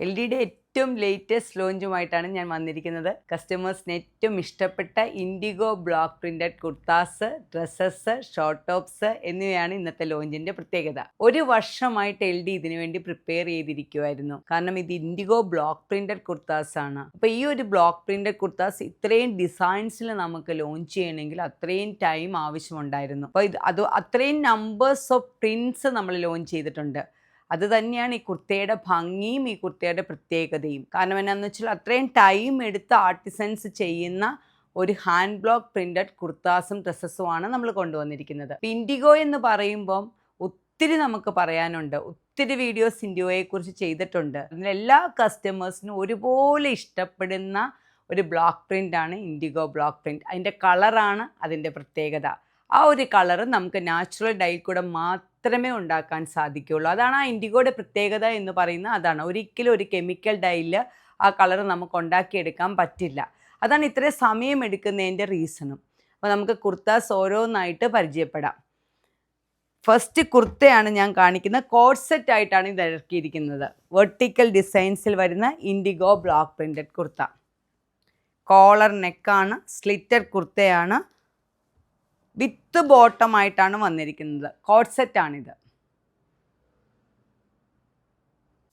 LDയുടെ ഏറ്റവും ലേറ്റസ്റ്റ് ലോഞ്ചുമായിട്ടാണ് ഞാൻ വന്നിരിക്കുന്നത്. കസ്റ്റമേഴ്സിന് ഏറ്റവും ഇഷ്ടപ്പെട്ട IndiGo block printed kurtas, dresses, short tops എന്നിവയാണ് ഇന്നത്തെ ലോഞ്ചിന്റെ പ്രത്യേകത. ഒരു വർഷമായിട്ട് LD ഇതിനു വേണ്ടി പ്രിപ്പയർ ചെയ്തിരിക്കുമായിരുന്നു. കാരണം ഇത് ഇൻഡിഗോ ബ്ലോക്ക് പ്രിന്റഡ് കുർത്താസ് ആണ്. അപ്പോൾ ഈ ഒരു ബ്ലോക്ക് പ്രിന്റഡ് കുർത്താസ് ഇത്രയും ഡിസൈൻസിൽ നമുക്ക് ലോഞ്ച് ചെയ്യണമെങ്കിൽ അത്രയും ടൈം ആവശ്യമുണ്ടായിരുന്നു. അപ്പോൾ അത് അത്രയും നമ്പേഴ്സ് ഓഫ് പ്രിന്റ്സ് നമ്മൾ ലോഞ്ച് ചെയ്തിട്ടുണ്ട്. അത് തന്നെയാണ് ഈ കുർത്തയുടെ ഭംഗിയും ഈ കുർത്തയുടെ പ്രത്യേകതയും. കാരണം എന്നാന്ന് വെച്ചാൽ അത്രയും ടൈം എടുത്ത് ആർട്ടിസൻസ് ചെയ്യുന്ന ഒരു ഹാൻഡ് ബ്ലോക്ക് പ്രിന്റഡ് കുർത്താസും ഡ്രസ്സസുമാണ് നമ്മൾ കൊണ്ടുവന്നിരിക്കുന്നത്. ഇൻഡിഗോ എന്ന് പറയുമ്പം ഒത്തിരി നമുക്ക് പറയാനുണ്ട്. ഒത്തിരി വീഡിയോസ് ഇൻഡിഗോയെക്കുറിച്ച് ചെയ്തിട്ടുണ്ട്. അതിലെല്ലാ കസ്റ്റമേഴ്സിനും ഒരുപോലെ ഇഷ്ടപ്പെടുന്ന ഒരു ബ്ലോക്ക് പ്രിൻ്റാണ് ഇൻഡിഗോ ബ്ലോക്ക് പ്രിൻ്റ്. അതിൻ്റെ കളറാണ് അതിൻ്റെ പ്രത്യേകത. ആ ഒരു കളറ് നമുക്ക് നാച്ചുറൽ ഡൈ കൂടെ മാത്രമേ ഉണ്ടാക്കാൻ സാധിക്കുകയുള്ളൂ. അതാണ് ആ ഇൻഡിഗോയുടെ പ്രത്യേകത എന്ന് പറയുന്നത്. അതാണ്, ഒരിക്കലും ഒരു കെമിക്കൽ ഡൈയിൽ ആ കളർ നമുക്ക് ഉണ്ടാക്കിയെടുക്കാൻ പറ്റില്ല. അതാണ് ഇത്രയും സമയം എടുക്കുന്നതിൻ്റെ റീസണും. അപ്പോൾ നമുക്ക് കുർത്താസ് ഓരോന്നായിട്ട് പരിചയപ്പെടാം. ഫസ്റ്റ് കുർത്തയാണ് ഞാൻ കാണിക്കുന്നത്. കോഡ് സെറ്റ് ആയിട്ടാണ് ഇത് ഇറക്കിയിരിക്കുന്നത്. വെർട്ടിക്കൽ ഡിസൈൻസിൽ വരുന്ന indigo block printed kurta. Collar നെക്കാണ്, സ്ലിറ്റഡ് കുർത്തയാണ്, വിത്ത് ബോട്ടമായിട്ടാണ് വന്നിരിക്കുന്നത്. കോഡ് സെറ്റാണിത്.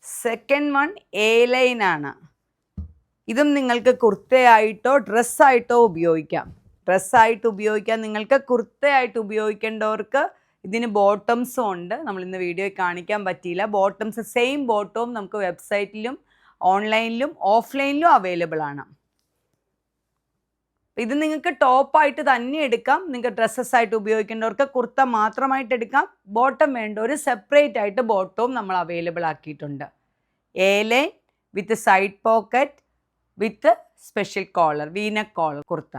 സെക്കൻഡ് വൺ എ ലൈനാണ്. ഇതും നിങ്ങൾക്ക് കുർത്തയായിട്ടോ ഡ്രസ്സായിട്ടോ ഉപയോഗിക്കാം. ഡ്രസ്സായിട്ട് ഉപയോഗിക്കാം നിങ്ങൾക്ക്. കുർത്തയായിട്ട് ഉപയോഗിക്കേണ്ടവർക്ക് ഇതിന് ബോട്ടംസും ഉണ്ട്. നമ്മളിന്ന് വീഡിയോയിൽ കാണിക്കാൻ പറ്റിയില്ല. ബോട്ടംസ് സെയിം ബോട്ടവും നമുക്ക് വെബ്സൈറ്റിലും ഓൺലൈനിലും ഓഫ്ലൈനിലും അവൈലബിൾ ആണ്. ഇത് നിങ്ങൾക്ക് ടോപ്പായിട്ട് തന്നെ എടുക്കാം. നിങ്ങൾക്ക് ഡ്രസ്സസ് ആയിട്ട് ഉപയോഗിക്കേണ്ടവർക്ക് കുർത്ത മാത്രമായിട്ട് എടുക്കാം. ബോട്ടം വേണ്ടവർ സെപ്പറേറ്റ് ആയിട്ട് ബോട്ടവും നമ്മൾ അവൈലബിൾ ആക്കിയിട്ടുണ്ട്. A line with side pocket with special collar, V neck collar kurta.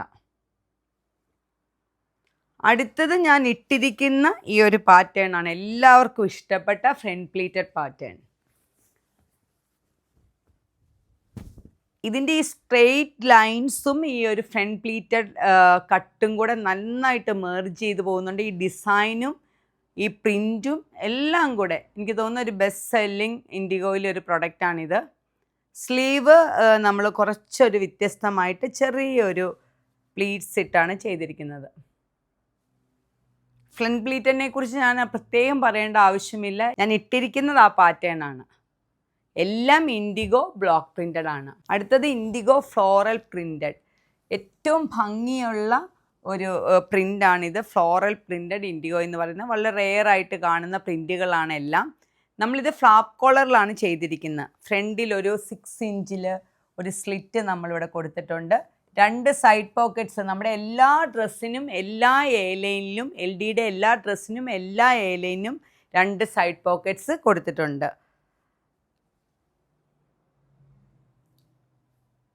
അടുത്തത് ഞാൻ ഇട്ടിരിക്കുന്ന ഈ ഒരു പാറ്റേൺ ആണ് എല്ലാവർക്കും ഇഷ്ടപ്പെട്ട ഫ്രണ്ട് പ്ലീറ്റഡ് പാറ്റേൺ. ഇതിൻ്റെ ഈ സ്ട്രെയിറ്റ് ലൈൻസും ഈ ഒരു ഫ്രണ്ട് പ്ലീറ്റഡ് കട്ടും കൂടെ നന്നായിട്ട് മെർജ് ചെയ്ത് പോകുന്നുണ്ട്. ഈ ഡിസൈനും ഈ പ്രിൻറ്റും എല്ലാം കൂടെ എനിക്ക് തോന്നുന്ന ഒരു ബെസ്റ്റ് സെല്ലിങ് ഇൻഡിഗോയിലെ ഒരു പ്രൊഡക്റ്റാണിത്. സ്ലീവ് നമ്മൾ കുറച്ചൊരു വ്യത്യസ്തമായിട്ട് ചെറിയൊരു പ്ലീറ്റ്സ് ഇട്ടാണ് ചെയ്തിരിക്കുന്നത്. ഫ്രണ്ട് പ്ലീറ്റഡിനെ കുറിച്ച് ഞാൻ പ്രത്യേകം പറയേണ്ട ആവശ്യമില്ല. ഞാൻ ഇട്ടിരിക്കുന്നത് ആ പാറ്റേൺ ആണ്. എല്ലാം ഇൻഡിഗോ ബ്ലോക്ക് പ്രിൻ്റഡ് ആണ്. അടുത്തത് ഇൻഡിഗോ ഫ്ലോറൽ പ്രിൻ്റഡ്. ഏറ്റവും ഭംഗിയുള്ള ഒരു പ്രിൻ്റാണിത്. ഫ്ലോറൽ പ്രിൻ്റഡ് ഇൻഡിഗോ എന്ന് പറയുന്നത് വളരെ റെയർ ആയിട്ട് കാണുന്ന പ്രിൻറ്റുകളാണ് എല്ലാം. നമ്മളിത് ഫ്ലാപ്പ് കോളറിലാണ് ചെയ്തിരിക്കുന്നത്. ഫ്രണ്ടിൽ ഒരു 6 ഇഞ്ചിൽ ഒരു സ്ലിറ്റ് നമ്മളിവിടെ കൊടുത്തിട്ടുണ്ട്. 2 സൈഡ് പോക്കറ്റ്സ്. നമ്മുടെ എല്ലാ ഡ്രസ്സിനും എല്ലാ എ ലൈനിലും, LDയുടെ എല്ലാ ഡ്രസ്സിനും എല്ലാ എ ലൈനിനും 2 സൈഡ് പോക്കറ്റ്സ് കൊടുത്തിട്ടുണ്ട്.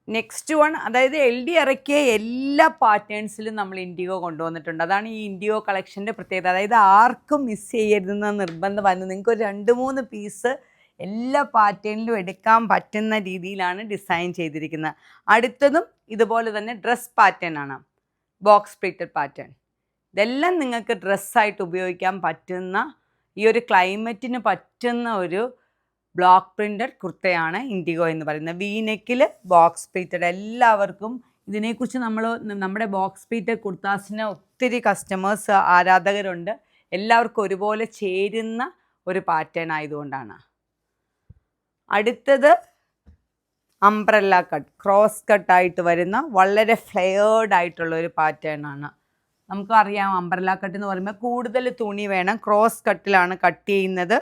നെക്സ്റ്റ് വൺ, അതായത് LD ഇറക്കിയ എല്ലാ പാറ്റേൺസിലും നമ്മൾ ഇൻഡിഗോ കൊണ്ടുവന്നിട്ടുണ്ട്. അതാണ് ഈ ഇൻഡിഗോ കളക്ഷൻ്റെ പ്രത്യേകത. അതായത് ആർക്കും മിസ് ചെയ്യരുതെന്ന നിർബന്ധം വരുന്നത്. നിങ്ങൾക്ക് ഒരു 2-3 പീസ് എല്ലാ പാറ്റേണിലും എടുക്കാൻ പറ്റുന്ന രീതിയിലാണ് ഡിസൈൻ ചെയ്തിരിക്കുന്നത്. അടുത്തതും ഇതുപോലെ തന്നെ ഡ്രസ് പാറ്റേൺ ആണ്, ബോക്സ് പ്രിന്റഡ് പാറ്റേൺ. ഇതെല്ലാം നിങ്ങൾക്ക് ഡ്രസ്സായിട്ട് ഉപയോഗിക്കാൻ പറ്റുന്ന, ഈ ഒരു ക്ലൈമറ്റിന് പറ്റുന്ന ഒരു ബ്ലോക്ക് പ്രിന്റഡ് കുർത്തയാണ് ഇൻഡിഗോ എന്ന് പറയുന്നത്. വീനെക്കിൽ ബോക്സ് പ്രിന്റഡ്. എല്ലാവർക്കും ഇതിനെക്കുറിച്ച് നമ്മുടെ ബോക്സ് പ്രിന്റഡ് കുർത്താസിന് ഒത്തിരി കസ്റ്റമേഴ്സ്, ആരാധകരുണ്ട്. എല്ലാവർക്കും ഒരുപോലെ ചേരുന്ന ഒരു പാറ്റേൺ ആയതുകൊണ്ടാണ്. അടുത്തത് അംബ്രല്ല കട്ട്, ക്രോസ് കട്ടായിട്ട് വരുന്ന വളരെ ഫ്ലെയേർഡ് ആയിട്ടുള്ള ഒരു പാറ്റേൺ ആണ്. നമുക്കറിയാം അംബ്രല്ല കട്ട് എന്ന് പറയുമ്പോൾ കൂടുതൽ തുണി വേണം. ക്രോസ് കട്ടിലാണ് കട്ട് ചെയ്യുന്നത്.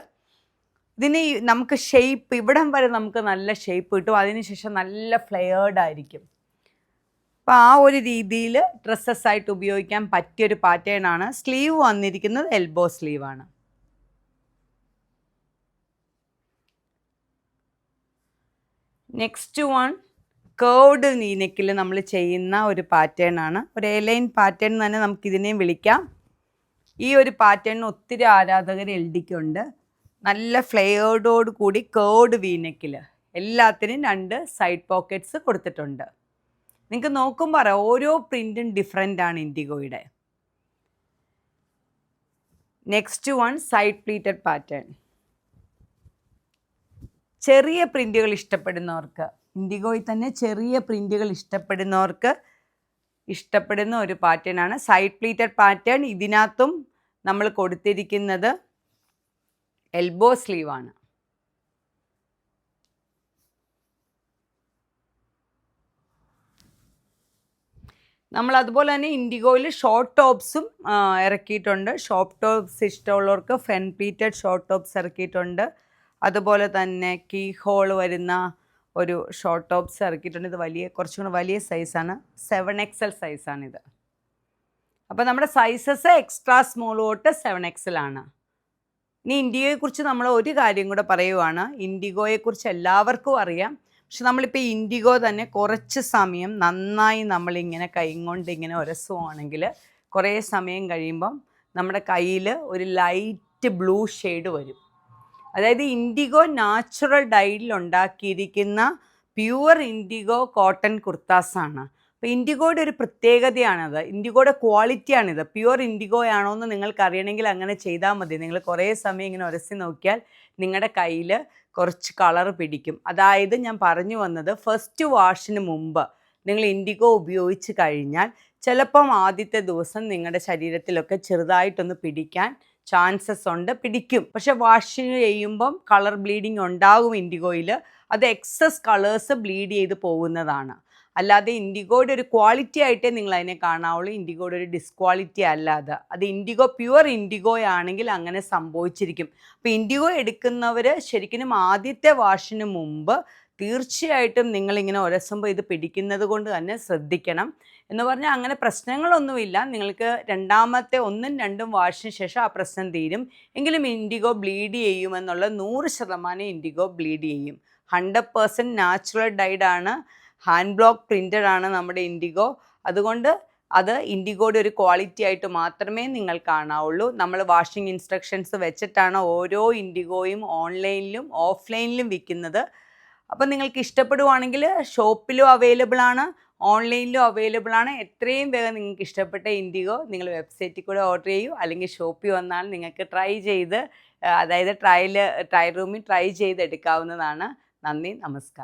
ഇതിന് നമുക്ക് ഷേപ്പ് ഇവിടം വരെ നമുക്ക് നല്ല ഷേപ്പ് കിട്ടും. അതിനുശേഷം നല്ല ഫ്ലെയേർഡ് ആയിരിക്കും. അപ്പോൾ ആ ഒരു രീതിയിൽ ഡ്രസ്സസ് ആയിട്ട് ഉപയോഗിക്കാൻ പറ്റിയൊരു പാറ്റേൺ ആണ്. സ്ലീവ് വന്നിരിക്കുന്നത് എൽബോ സ്ലീവാണ്. നെക്സ്റ്റ് വൺ കേർഡ് നീനെക്കിൽ നമ്മൾ ചെയ്യുന്ന ഒരു പാറ്റേൺ ആണ്. ഒരു എ ലൈൻ പാറ്റേൺ തന്നെ നമുക്കിതിനെയും വിളിക്കാം. ഈ ഒരു പാറ്റേണിന് ഒത്തിരി ആരാധകർ LDക്കുണ്ട്. നല്ല ഫ്ലെയേർഡോട് കൂടി കേർഡ് വീനെക്കിൽ എല്ലാത്തിനും 2 സൈഡ് പോക്കറ്റ്സ് കൊടുത്തിട്ടുണ്ട്. നിങ്ങൾക്ക് നോക്കുമ്പോൾ അറിയാം ഓരോ പ്രിൻറ്റും ഡിഫറെൻ്റ് ആണ് ഇൻഡിഗോയുടെ. Next one side pleated pattern. ചെറിയ പ്രിൻറ്റുകൾ ഇഷ്ടപ്പെടുന്നവർക്ക്, ഇൻഡിഗോയിൽ തന്നെ ചെറിയ പ്രിൻറ്റുകൾ ഇഷ്ടപ്പെടുന്നവർക്ക് ഇഷ്ടപ്പെടുന്ന ഒരു പാറ്റേൺ ആണ് സൈഡ് പ്ലീറ്റഡ് പാറ്റേൺ. ഇതിനകത്തും നമ്മൾ കൊടുത്തിരിക്കുന്നത് എൽബോ സ്ലീവാണ്. നമ്മൾ അതുപോലെ തന്നെ ഇൻഡിഗോയിൽ ഷോർട്ട് ടോപ്സും ഇറക്കിയിട്ടുണ്ട്. ഷോർട്ട് ടോപ്സ് ഇഷ്ടമുള്ളവർക്ക് ഫെൻ പ്ലീറ്റഡ് ഷോർട്ട് ടോപ്സ് ഇറക്കിയിട്ടുണ്ട്. അതുപോലെ തന്നെ കീ ഹോൾ വരുന്ന ഒരു ഷോർട്ട് ടോപ്സ് ഇറക്കിയിട്ടുണ്ട്. ഇത് കുറച്ചും കൂടെ വലിയ സൈസാണ്, 7XL സൈസാണിത്. അപ്പോൾ നമ്മുടെ സൈസസ് എക്സ്ട്രാ സ്മോൾ തൊട്ട് 7XL ആണ്. ഇനി ഇൻഡിഗോയെക്കുറിച്ച് നമ്മൾ ഒരു കാര്യം കൂടെ പറയുവാണ്. ഇൻഡിഗോയെക്കുറിച്ച് എല്ലാവർക്കും അറിയാം, പക്ഷെ നമ്മളിപ്പോൾ ഇൻഡിഗോ തന്നെ കുറച്ച് സമയം നന്നായി നമ്മളിങ്ങനെ കൈ കൊണ്ട് ഇങ്ങനെ ഉരസുവാണെങ്കിൽ കുറേ സമയം കഴിയുമ്പം നമ്മുടെ കയ്യിൽ ഒരു ലൈറ്റ് ബ്ലൂ ഷെയ്ഡ് വരും. അതായത് ഇൻഡിഗോ നാച്ചുറൽ ഡൈയിൽ ഉണ്ടാക്കിയിരിക്കുന്ന പ്യുവർ ഇൻഡിഗോ കോട്ടൺ കുർത്താസാണ്. അപ്പോൾ ഇൻഡിഗോയുടെ ഒരു പ്രത്യേകതയാണത്, ഇൻഡിഗോയുടെ ക്വാളിറ്റിയാണിത്. പ്യുവർ ഇൻഡിഗോ ആണോ എന്ന് നിങ്ങൾക്ക് അറിയണമെങ്കിൽ അങ്ങനെ ചെയ്താൽ മതി. നിങ്ങൾ കുറേ സമയം ഇങ്ങനെ ഉരസി നോക്കിയാൽ നിങ്ങളുടെ കയ്യിൽ കുറച്ച് കളർ പിടിക്കും. അതായത് ഞാൻ പറഞ്ഞു വന്നത്, ഫസ്റ്റ് വാഷിന് മുമ്പ് നിങ്ങൾ ഇൻഡിഗോ ഉപയോഗിച്ച് കഴിഞ്ഞാൽ ചിലപ്പം ആദ്യത്തെ ദിവസം നിങ്ങളുടെ ശരീരത്തിലൊക്കെ ചെറുതായിട്ടൊന്ന് പിടിക്കാൻ ചാൻസസ് ഉണ്ട്, പിടിക്കും. പക്ഷെ വാഷ് ചെയ്യുമ്പം കളർ ബ്ലീഡിങ് ഉണ്ടാകും ഇൻഡിഗോയിൽ. അത് എക്സസ് കളേഴ്സ് ബ്ലീഡ് ചെയ്ത് പോകുന്നതാണ്. അല്ലാതെ ഇൻഡിഗോയുടെ ഒരു ക്വാളിറ്റി ആയിട്ടേ നിങ്ങൾ അതിനെ കാണാവുള്ളൂ, ഇൻഡിഗോയുടെ ഒരു ഡിസ്ക്വാളിറ്റി അല്ലാതെ. അത് ഇൻഡിഗോ പ്യുവർ ഇൻഡിഗോ ആണെങ്കിൽ അങ്ങനെ സംഭവിച്ചിരിക്കും. അപ്പോൾ ഇൻഡിഗോ എടുക്കുന്നവർ ശരിക്കും ആദ്യത്തെ വാഷിന് മുമ്പ് തീർച്ചയായിട്ടും നിങ്ങളിങ്ങനെ ഉരസുമ്പോൾ ഇത് പിടിക്കുന്നത് കൊണ്ട് തന്നെ ശ്രദ്ധിക്കണം. എന്ന് പറഞ്ഞാൽ അങ്ങനെ പ്രശ്നങ്ങളൊന്നുമില്ല, നിങ്ങൾക്ക് രണ്ടാമത്തെ 1ഉം 2ഉം വാഷിന് ശേഷം ആ പ്രശ്നം തീരും. എങ്കിലും ഇൻഡിഗോ ബ്ലീഡ് ചെയ്യുമെന്നുള്ള 100% ഇൻഡിഗോ ബ്ലീഡ് ചെയ്യും. 100% നാച്ചുറൽ ഡൈഡ് ആണ്, ഹാൻഡ് ബ്ലോക്ക് പ്രിൻറ്റഡ് ആണ് നമ്മുടെ ഇൻഡിഗോ. അതുകൊണ്ട് അത് ഇൻഡിഗോയുടെ ഒരു ക്വാളിറ്റി ആയിട്ട് മാത്രമേ നിങ്ങൾ കാണാവുള്ളൂ. നമ്മൾ വാഷിംഗ് ഇൻസ്ട്രക്ഷൻസ് വെച്ചിട്ടാണ് ഓരോ ഇൻഡിഗോയും ഓൺലൈനിലും ഓഫ്ലൈനിലും വിൽക്കുന്നത്. അപ്പം നിങ്ങൾക്ക് ഇഷ്ടപ്പെടുവാണെങ്കിൽ ഷോപ്പിലും അവൈലബിൾ ആണ്, ഓൺലൈനിലും അവൈലബിൾ ആണ്. എത്രയും വേഗം നിങ്ങൾക്ക് ഇഷ്ടപ്പെട്ട ഇൻഡിഗോ നിങ്ങൾ വെബ്സൈറ്റിൽ കൂടെ ഓർഡർ ചെയ്യൂ, അല്ലെങ്കിൽ ഷോപ്പിൽ വന്നാൽ നിങ്ങൾക്ക് ട്രൈ ചെയ്ത്, അതായത് ട്രയൽ റൂമിൽ ട്രൈ ചെയ്ത് എടുക്കാവുന്നതാണ്. നന്ദി, നമസ്കാരം.